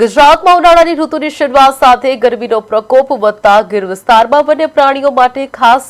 ગુજરાતમાં ઉનાળાની ઋતુની શરૂઆત સાથે ગરમીનો પ્રકોપ વધતા ગીર વિસ્તારમાં વન્ય પ્રાણીઓ માટે ખાસ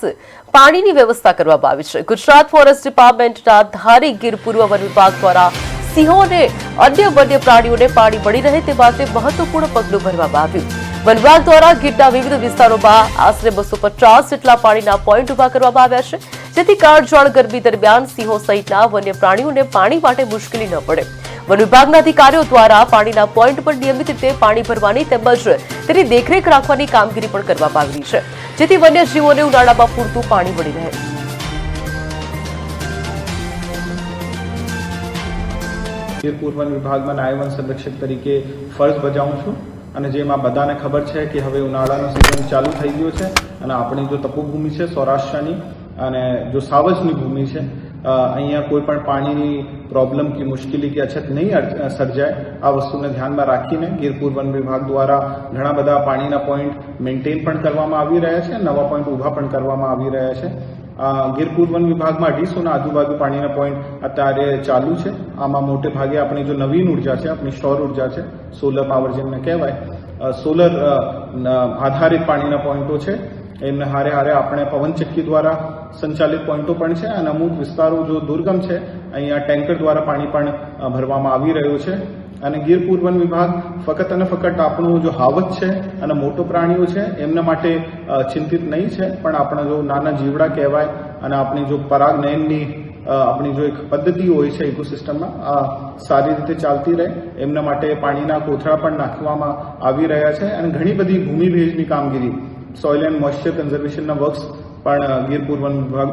પાણીની વ્યવસ્થા કરવામાં આવી છે। ગુજરાત ફોરેસ્ટ ડિપાર્ટમેન્ટના ધારી ગીર પૂર્વ વન વિભાગ દ્વારા સિંહો અને અન્ય વન્ય પ્રાણીઓને પાણી મળી રહે તે માટે મહત્વપૂર્ણ પગલું ભરવામાં આવ્યું। વન વિભાગ દ્વારા ગીરના વિવિધ વિસ્તારોમાં આશરે 250 જેટલા પાણીના પોઈન્ટ ઉભા કરવામાં આવ્યા છે, જેથી કાળઝાળ ગરમી દરમિયાન સિંહો સહિતના વન્ય પ્રાણીઓને પાણી માટે મુશ્કેલી ન પડે। વન વિભાગના અધિકારીઓ દ્વારા પાણીના પોઈન્ટ પર નિયમિત રીતે પાણી ભરવાની તેમજ તેની દેખરેખ રાખવાની કામગીરી પણ કરવામાં આવી છે, જેથી વન્યજીવોને ઉનાળામાં પૂરતું પાણી મળી રહે। ગીર પૂર્વ વન વિભાગમાં નાયબ વન સંરક્ષક તરીકે ફરજ બજાવું છું અને જેમાં બધાને ખબર છે કે હવે ઉનાળાનો સિઝન ચાલુ થઈ ગયો છે અને આપણી જો તપોભૂમિ છે સૌરાષ્ટ્રની અને જો સાવજની ભૂમિ છે, અહીંયા કોઈ પણ પાણીની પ્રોબ્લેમ કે મુશ્કેલી કે અછત નહીં સર્જાય, આ વસ્તુને ધ્યાનમાં રાખીને ગીર પૂર્વ વન વિભાગ દ્વારા ઘણા બધા પાણીના પોઈન્ટ મેન્ટેન પણ કરવામાં આવી રહ્યા છે, નવા પોઈન્ટ ઊભા પણ કરવામાં આવી રહ્યા છે। ગીર પૂર્વ વન વિભાગમાં 250 આજુબાજુ પાણીના પોઈન્ટ અત્યારે ચાલુ છે। આમાં મોટે ભાગે આપણી જો નવીન ઉર્જા છે, આપણી સૌર ઉર્જા છે, સોલર પાવર જેમને કહેવાય, સોલર આધારિત પાણીના પોઈન્ટો છે। એમને હારે હારે આપણે પવનચક્કી દ્વારા સંચાલિત પોઈન્ટો પણ છે અને અમુક વિસ્તારો જો દુર્ગમ છે અહીંયા ટેન્કર દ્વારા પાણી પણ ભરવામાં આવી રહ્યું છે। અને ગીર પૂર્વ વન વિભાગ ફક્ત અને ફક્ત આપણું જો હાવજ છે અને મોટો પ્રાણીઓ છે એમના માટે ચિંતિત નહીં છે, પણ આપણે જો નાના જીવડા કહેવાય અને આપણી જો પરાગનયનની આપણી જો એક પદ્ધતિ હોય છે ઇકોસિસ્ટમમાં સારી રીતે ચાલતી રહે એમના માટે પાણીના કોથળા પણ નાખવામાં આવી રહ્યા છે અને ઘણી બધી ભૂમિ ભેજની કામગીરી, સોઇલ એન્ડ મોઇશ્ચર કન્ઝર્વેશનના વર્ક્સ પણ ગીર પૂર્વ વન વિભાગ